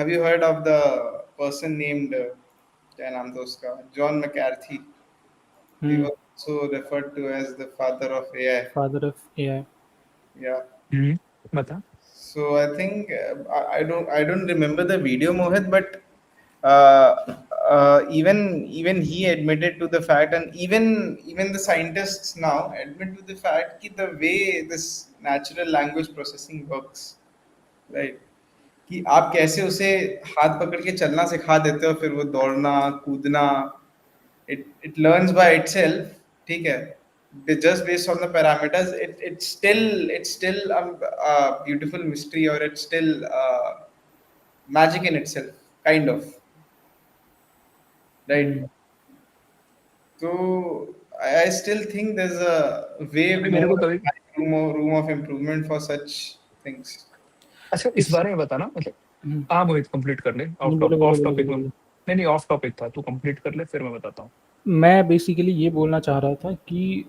have you heard of the person named क्या नाम था उसका John McCarthy? He hmm was also referred to as the father of AI. Father of AI. Yeah. बता. So I think I don't remember the video, Mohit, but uh, even he admitted to the fact, and even the scientists now admit to the fact that the way this natural language processing works, right? कि आप कैसे उसे हाथ पकड़ के चलना सिखा देते हो, फिर वो दौड़ना कूदना, it learns by itself, ठीक है, just based on the parameters. It's still a beautiful mystery, or it's still magic in itself, kind of, right? So I still think there's a way अभी मेरे more को कभी. room of improvement for such things. अच्छा, इस बारे में बता ना, मतलब हाँ मोहित कंप्लीट कर ले. नहीं, बोलो बोलो ऑफ बोलो टॉपिक बोलो में बोलो. नहीं, ऑफ टॉपिक था, तू कंप्लीट कर ले फिर मैं बताता हूँ. मैं बेसिकली ये बोलना चाह रहा था कि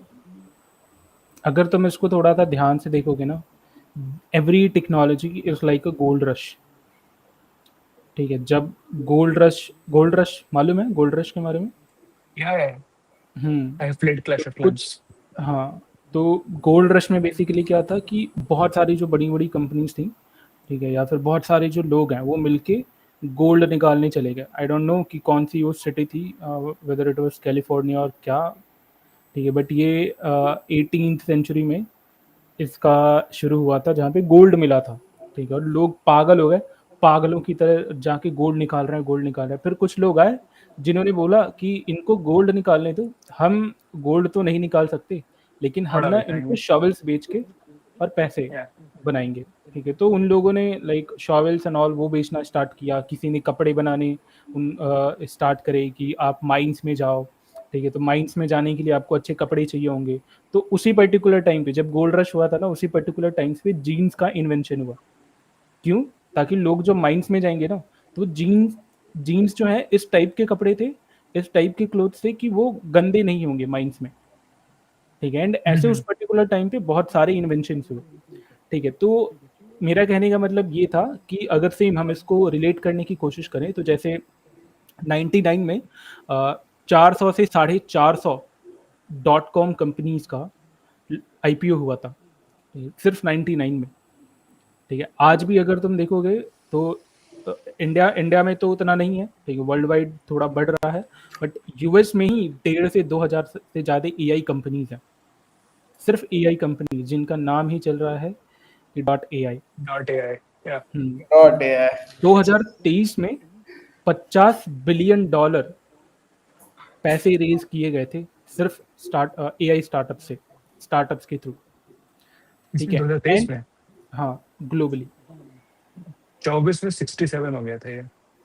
अगर तुम इसको थोड़ा सा ध्यान से देखोगे ना, every technology is like a gold rush. ठीक है, जब गोल्ड रश मालूम है गोल्ड रश के बारे में? या हम्म आई हैव प्लेड तो क्लैश ऑफ कुछ, क्लैंस. हाँ, तो गोल्ड रश में बेसिकली क्या था कि बहुत सारी जो बड़ी बड़ी कंपनीज थी, ठीक है, या फिर बहुत सारे जो लोग हैं वो मिलके गोल्ड निकालने चले गए. आई डोंट नो कि कौन सी वो सिटी थी, वेदर इट वाज कैलिफोर्निया और क्या, ठीक है, बट ये 18th सेंचुरी में इसका शुरू हुआ था जहाँ पे गोल्ड मिला था. ठीक है, और लोग पागल हो गए, पागलों की तरह जाके गोल्ड निकाल रहे हैं, गोल्ड निकाल रहे हैं. फिर कुछ लोग आए जिन्होंने बोला कि इनको गोल्ड निकालने दो, हम गोल्ड तो नहीं निकाल सकते, लेकिन हम बड़ा ना दिखाएंगे. इनको शॉवल्स बेच के और पैसे या बनाएंगे. ठीक है, तो उन लोगों ने लाइक शॉवल्स एंड ऑल वो बेचना स्टार्ट किया. किसी ने कपड़े बनाने उन स्टार्ट करे कि आप माइंस में जाओ. ठीक है, तो माइंस में जाने के लिए आपको अच्छे कपड़े चाहिए होंगे. तो उसी पर्टिकुलर टाइम पे जब गोल्ड रश हुआ था ना, उसी पर्टिकुलर टाइम्स पे जीन्स का इन्वेंशन हुआ. क्यों? ताकि लोग जो माइंस में जाएंगे ना, तो जीन्स जीन्स जो है इस टाइप के कपड़े थे, इस टाइप के क्लोथ्स थे कि वो गंदे नहीं होंगे माइंस में. ठीक है, एंड ऐसे उस पर्टिकुलर टाइम पे बहुत सारे इन्वेंशन हुए. ठीक है, तो मेरा कहने का मतलब ये था कि अगर सेम हम इसको रिलेट करने की कोशिश करें तो जैसे 99 में 400 से 450 डॉट कॉम कंपनीज का आईपीओ हुआ था, सिर्फ 99 में. ठीक है, आज भी अगर तुम देखोगे तो इंडिया में तो उतना नहीं है. ठीक है, वर्ल्ड वाइड थोड़ा बढ़ रहा है, बट यूएस में ही 1.5 से 2,000 से ज़्यादा एआई कंपनीज हैं. सिर्फ एआई कंपनी जिनका नाम ही चल रहा है कि डॉट एआई. Dot AI. या 2023 में $50 बिलियन पैसे रेज किए गए थे सिर्फ एआई स्टार्टअप्स के थ्रू. ठीक है, 2023 एंड में हाँ, ग्लोबली. 24 में 67 हो गया था ये.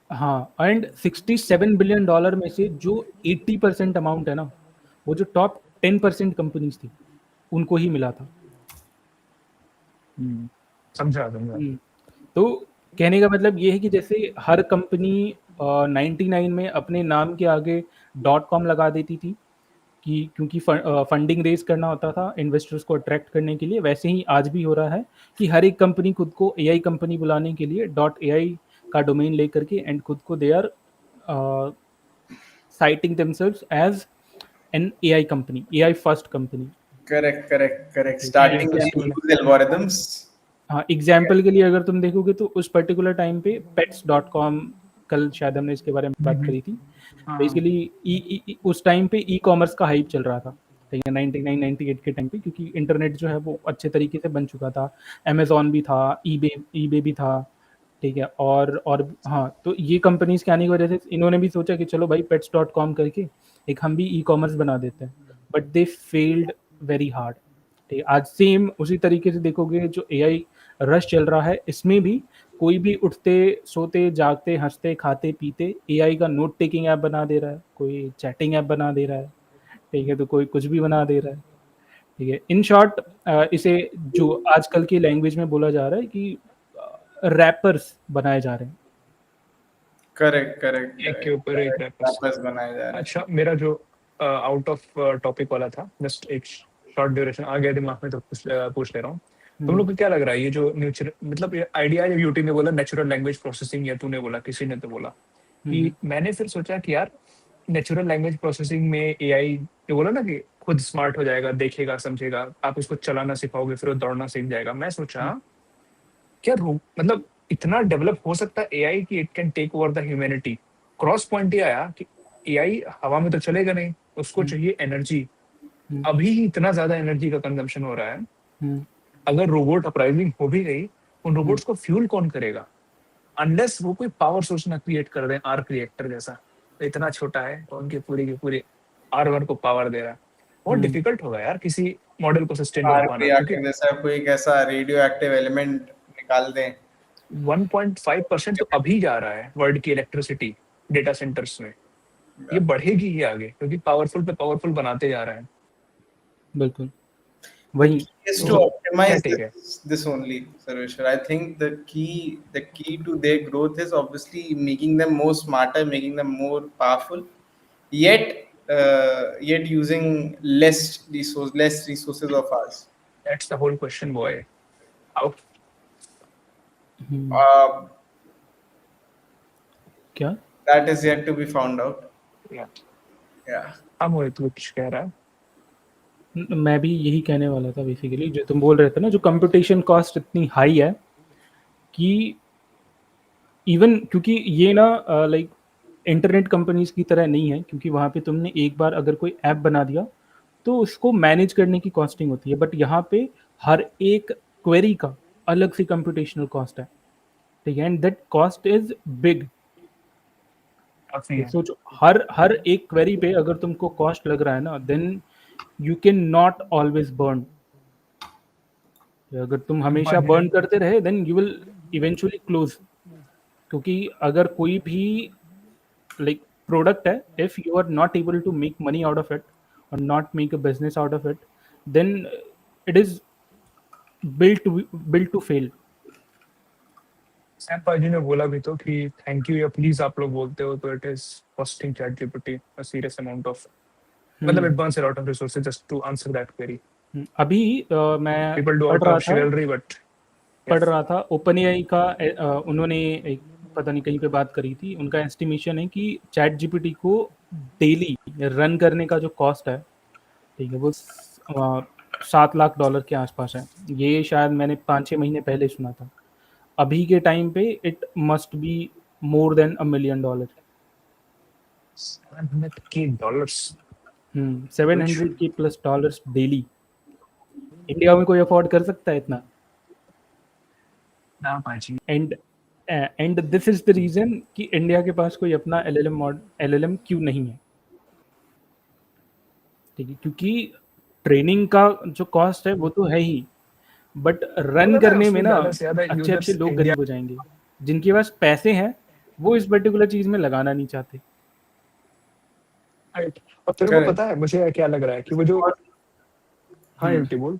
हाँ, एंड $67 बिलियन में से जो 80% अमाउंट है ना, वो जो टॉप 10% कंपनीज थी उनको ही मिला था. समझा. तो कहने का मतलब ये है कि जैसे हर कंपनी 99 में अपने नाम के आगे .com लगा देती थी कि क्योंकि फंडिंग रेज करना होता था इन्वेस्टर्स को अट्रैक्ट करने के लिए, वैसे ही आज भी हो रहा है कि हर एक कंपनी खुद को एआई कंपनी बुलाने के लिए .ai का डोमेन लेकर के एंड खुद को they are citing themselves as an AI company, AI first company. Correct. ठीक है, Starting with use algorithms. हाँ, एग्जाम्पल के लिए अगर तुम देखोगे तो उस पर्टिकुलर टाइम पे pets.com, कल शायद हमने इसके बारे में बात करी थी. बेसिकली उस टाइम पे ई कॉमर्स का हाइप चल रहा था. ठीक है, 99 98 के टाइम पे, क्योंकि इंटरनेट जो है वो अच्छे तरीके से बन चुका था. अमेजोन भी था, ईबे भी था. ठीक है, और हाँ, तो ये कंपनीज के आने की वजह से इन्होंने भी सोचा कि चलो भाई pets.com करके एक हम भी ई कॉमर्स बना देते हैं, but they failed very hard. ठीक है, आज सेम उसी तरीके से देखोगे जो एआई रश चल रहा है, इसमें भी कोई भी उठते सोते जागते हंसते खाते पीते एआई का नोट टेकिंग ऐप बना दे रहा है, कोई चैटिंग ऐप बना दे रहा है. ठीक है, तो कोई कुछ भी बना दे रहा है. ठीक है, इन शॉर्ट इसे जो आजकल की लैंग्वेज में बोला जा रहा है कि रैपर्स बनाए जा रहे हैं. करेक्ट. एक के ऊपर एक रैपर्स बनाए जा रहे हैं. अच्छा, मेरा जो आउट ऑफ टॉपिक वाला था, जस्ट एक शॉर्ट ड्यूरेशन आ गया दिमाग में तो पूछ ले रहा हूँ. तुम लोग को क्या लग रहा है ये जो नेचर मतलब ये आइडिया जो यूटी ने बोला नेचुरल लैंग्वेज प्रोसेसिंग, या तूने बोला किसी ने तो बोला कि मैंने फिर सोचा कि यार नेचुरल लैंग्वेज प्रोसेसिंग में एआई जो बोला ना कि खुद स्मार्ट हो जाएगा, देखेगा समझेगा, आप उसको चलाना सिखाओगे फिर वो दौड़ना सीख जाएगा। मैं सोचा क्या मतलब इतना डेवलप हो सकता है एआई कि it can take over the humanity. Cross point ये आया कि एआई हवा में तो चलेगा नहीं, उसको चाहिए एनर्जी। अभी ही इतना ज्यादा एनर्जी का कंजम्पशन हो रहा है, अगर रोबोट अपराइजिंग हो भी गई, उन रोबोट्स को फ्यूल कौन करेगा? अनलेस वो कोई पावर सोर्स ना क्रिएट कर दें, आर्क रिएक्टर जैसा। तो इतना छोटा है तो उनके पूरी की पूरी आर को पावर दे रहा है। बहुत डिफिकल्ट होगा यार किसी मॉडल को सस्टेन कर आर्क पाना, क्योंकि रिएक्टर जैसा कोई कैसा रेडियो एक्टिव एलिमेंट निकाल दें। 1.5% तो अभी जा रहा है वर्ल्ड की इलेक्ट्रिसिटी डेटा सेंटर्स में। ये बढ़ेगी ही आगे, क्योंकि पावरफुल पे पावरफुल बनाते जा रहे हैं। बिल्कुल The वही key is to तो optimize क्या take है? this only, Sarveshwar. I think the key to their growth is obviously making them more smarter, making them more powerful, yet using less resources of ours. That's the whole question, boy. How? Uh, क्या that is yet to be found out. Yeah. Yeah. हाँ मोहित, तू कुछ कह रहा है? मैं भी यही कहने वाला था बेसिकली, जो तुम बोल रहे थे ना, जो कंप्यूटेशन कॉस्ट इतनी हाई है कि इवन क्योंकि ये ना लाइक इंटरनेट कंपनीज की तरह नहीं है, क्योंकि वहाँ पे तुमने एक बार अगर कोई ऐप बना दिया तो उसको मैनेज करने की कॉस्टिंग होती है, बट यहाँ पे हर एक क्वेरी का अलग से कंप्यूटेशनल कॉस्ट है, ठीक है, and that cost is big. काफी है। सोचो हर एक क्वेरी पे अगर तुमको कॉस्ट लग रहा है ना, then you can not always burn. अगर तुम हमेशा बर्न करते रहे then you will eventually close, क्योंकि अगर कोई भी लाइक प्रोडक्ट है, if you are not able to make money out of it और not make a business out of it, then it is built to fail. Sam paaji ने बोला भी तो कि थैंक यू या प्लीज आप लोग बोलते हो तो it is costing ChatGPT a serious amount of, मतलब it burns a lot of resources just to answer that query. अभी मैं पीपल डू पढ़ आउट रहा ऑफ था शिवलरी बट ओपन एआई का उन्होंने एक पता नहीं कहीं पे बात करी थी, उनका एस्टिमेशन है कि चैट जीपीटी को डेली रन करने का जो कॉस्ट है, ठीक है, वो $7 लाख के आसपास है। ये शायद मैंने 5-6 महीने पहले सुना था। अभी के टाइम पे it must be more than $1 million. $700K। 700K plus dollars daily. India में कोई अफोर्ड कर सकता है इतना? ना पाजी। And this is the reason कि इंडिया के पास कोई अपना एलएलएम क्यों नहीं है, ठीक है, क्योंकि ट्रेनिंग का जो कॉस्ट है वो तो है ही, बट रन करने में ना अच्छे अच्छे लोग गरीब हो जाएंगे। जिनके पास पैसे हैं वो इस पर्टिकुलर चीज में लगाना नहीं चाहते। और तेरे को पता है मुझे क्या लग रहा है कि वो जो हाँ यूटी बोल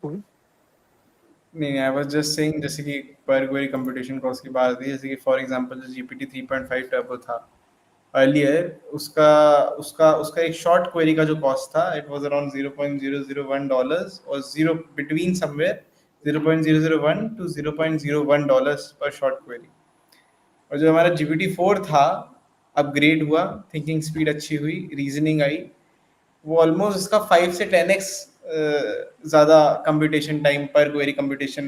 नहीं, आई वाज जस्ट सेइंग, जैसे कि पर क्वेरी कंप्यूटेशन कॉस्ट की बात थी, जैसे कि फॉर एग्जांपल जो जीपीटी 3.5 टर्बो था अर्लियर, उसका उसका उसका एक शॉर्ट क्वेरी का जो कॉस्ट था, इट वाज अराउंड $0.001 और जीरो बिटवीन समवेयर 0.001 to $0.01 पर शॉर्ट क्वेरी। और जो हमारा GPT-4 था, अपग्रेड हुआ, थिंकिंग स्पीड अच्छी हुई, रीजनिंग आई, वो ऑलमोस्ट इसका 5 से 10x ज़्यादा कंप्यूटेशन टाइम पर क्वेरी कंप्यूटेशन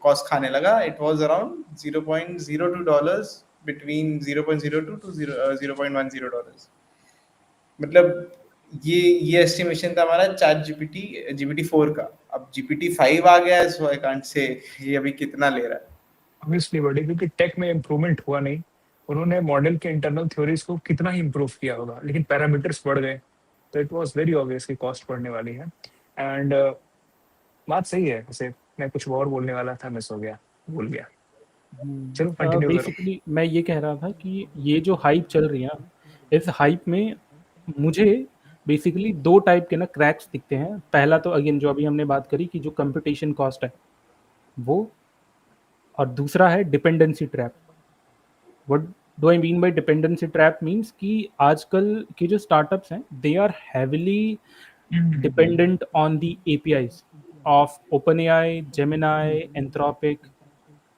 कॉस्ट खाने लगा। It was around $0.02 between 0.02 to $0.10। मतलब ये एस्टिमेशन था हमारा चैट GPT-4 का। अब GPT-5 आ गया है, सो आई कांट से ये अभी कितना ले रहा है। ऑब्वियसली बड़ी, क्योंकि टेक में इम्प्रूवमेंट हुआ नहीं। उन्होंने मॉडल के इंटरनल थ्योरीज को कितना ही इम्प्रूव किया होगा, लेकिन पैरामीटर्स बढ़ गए, तो इट वाज वेरी ऑब्वियस कि कॉस्ट बढ़ने वाली है। एंड बात सही है। जैसे मैं कुछ और बोलने वाला था, मिस हो गया, भूल गया। चलो कंटिन्यू करो। बेसिकली मैं ये कह रहा था कि ये जो हाइप चल रही है, इस हाइप में मुझे बेसिकली 2 टाइप के ना क्रैक्स दिखते हैं। पहला तो अगेन जो अभी हमने बात करी कि जो कंप्यूटेशन कॉस्ट है वो, और दूसरा है dependency trap. What do I mean by dependency trap? Means कि आजकल के जो स्टार्टअप्स हैं they are heavily dependent on the APIs, of OpenAI, Gemini, Anthropic,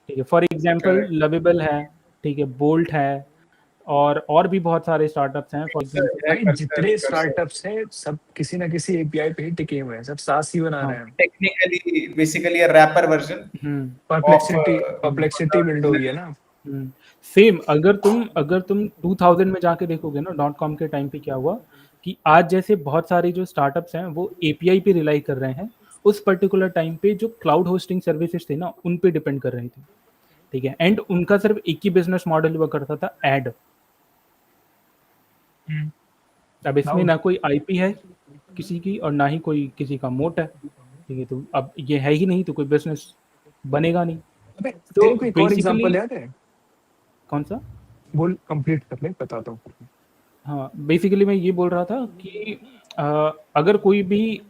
ठीक है। For example Correct. लवेबल है, ठीक है, बोल्ट है, और भी बहुत सारे स्टार्टअप्स हैं। फॉर Cursor एग्जांपल है, भाई Cursor, जितने Cursor. स्टार्टअप्स हैं सब किसी ना किसी एपीआई पे ही टिके हुए हैं, सब सास ही बना हाँ, रहे हैं। Technically, basically a wrapper version hmm of perplexity build हुई है ना। सेम। अगर तुम 2000 में जाके देखोगे ना, .com के टाइम पे क्या हुआ कि आज जैसे बहुत सारे जो स्टार्टअप्स हैं वो एपीआई पे रिलाई कर रहे हैं, उस पर्टिकुलर टाइम पे जो क्लाउड होस्टिंग सर्विसेज थे ना उन पे डिपेंड कर रहे थे, ठीक है। एंड उनका सिर्फ एक ही बिजनेस मॉडल हुआ करता था, एड। अब इसमें क्लाउड ना कोई आईपी है किसी की और ना ही कोई किसी का मोट है, ठीक है। तो अब ये है ही नहीं तो कोई बिजनेस बनेगा नहीं। अबे तो तेरे को एक और बेसिकली एग्जांपल याद है? कौन सा? बोल, कंप्लीट कर ले, बताता हूँ। हाँ, बेसिकली मैं ये बोल रहा था कि अगर कोई भी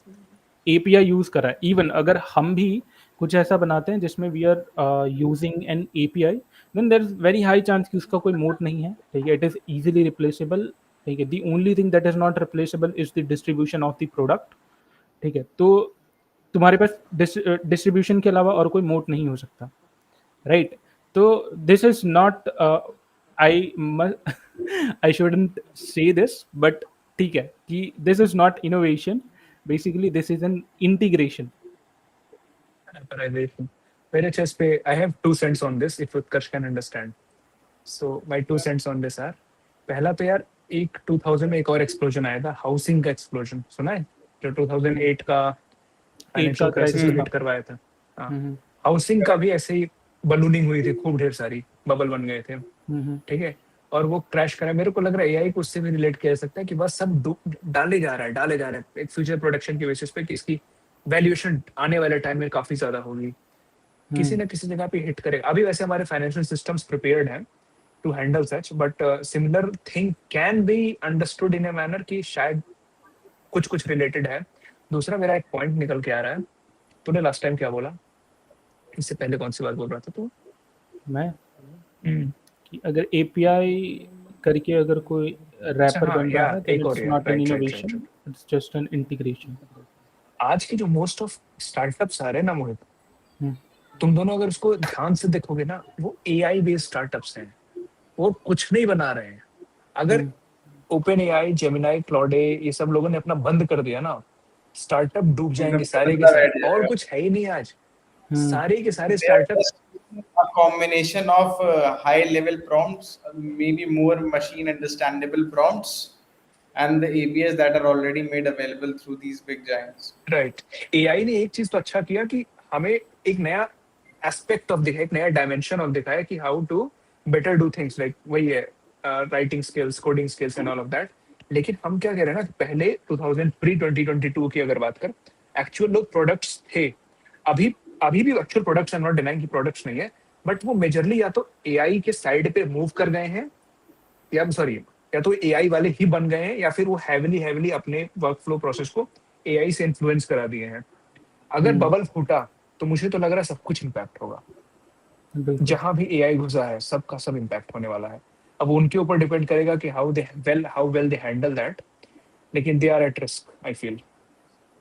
एपीआई यूज़ कर रहा है, इवन अगर हम भी कुछ ऐसा बनाते हैं जिसमें we are using an API, then there is very high chance कि उसका कोई मोड नहीं है, ठीक है। इट इज़ इजीली रिप्लेसेबल, ठीक है। The only thing that is not replaceable is the distribution of the product, ठीक है। तो तुम्हारे पास डिस्ट्रीब्यूशन के अलावा और कोई मोड नहीं हो सकता, राइट। तो this is not I I shouldn't say this, but ठीक है कि this is not innovation, basically this is an integration. Authorization. मेरे चेस्ट पे I have 2 cents on this if Utkarsh can understand. So my 2 cents on this are, पहला तो यार एक 2000 में एक और एक्सप्लोजन आया था, हाउसिंग का एक्सप्लोजन, सुना है? जो 2008 का 8 का फाइनेंशियल क्राइसिस क्राइसिस को था। हिट करवाया था। हाँ, हम्म हाउसिंग का भी ऐसे ही बलूनिंग हुई थी, खूब ढेर सारी बबल बन गए थे, हम्म ठीक है। और वो क्रैश करा। मेरे को लग रहा है एआई को उससे भी रिलेट किया जा सकता है कि बस सब डाले जा रहा है, डाले जा रहा है एक फ्यूचर प्रोडक्शन के बेसिस पे कि इसकी वैल्यूएशन आने वाले टाइम में काफी ज्यादा होगी, किसी हम्म ना किसी जगह पे हिट करेगा। अभी वैसे हमारे फाइनेंशियल सिस्टम्स प्रिपेयर्ड हैं to handle such, but similar thing can be understood in a manner कि शायद कुछ कुछ रिलेटेड है। दूसरा मेरा एक पॉइंट निकल के आ रहा है, तूने लास्ट टाइम क्या बोला? इससे पहले कौन सी बात बोल रहा था तू? मैं हम्म, कि अगर एपीआई करके अगर कोई अच्छा रैपर हाँ बन रहा है यार, देन एक और इट्स यार, not an right right right. Innovation, it's just an integration. आज के जो मोस्ट ऑफ स्टार्टअप्स आ रहे हैं ना मोहित, तुम दोनों अगर उसको ध्यान से देखोगे ना, वो एआई बेस्ड स्टार्टअप्स हैं, वो कुछ नहीं बना रहे हैं। अगर ओपन एआई, जेमिनाई, क्लॉडे ये सब लोगों ने अपना बंद कर दिया ना, स्टार्टअप डूब एकदम जाएंगे सारे के बंदा सारे, बैठ और जाएगा. कुछ है ही नहीं आज। सारे के सारे They are startup just a combination of high level prompts, maybe more machine understandable prompts, and the APIs that are already made available through these big giants. Right. AI ने एक चीज तो अच्छा किया कि हमें एक नया एस्पेक्ट ऑफ दिखाया, एक नया डायमेंशन ऑफ दिखाया कि how to better do things, like वही है writing skills, coding skills and all of that. लेकिन हम क्या कह रहे हैं ना कि पहले 2000 प्री 2022 की अगर बात कर, एक्चुअल लोग प्रोडक्ट्स थे। अभी अभी भी actual products, I am not denying कि प्रोडक्ट्स नहीं है, बट वो मेजरली या तो एआई के साइड पे मूव कर गए हैं, या सॉरी, या तो एआई वाले ही बन गए हैं, या फिर वो हैविली हैविली अपने वर्क फ्लो प्रोसेस को एआई से इन्फ्लुएंस करा दिए हैं। अगर बबल फूटा तो मुझे तो लग रहा है सब कुछ इम्पैक्ट होगा। बिल्कुल। जहां भी एआई घुसा है सबका सब इम्पैक्ट होने वाला है। अब उनके ऊपर डिपेंड करेगा कि how well they handle that, लेकिन they are at risk I feel.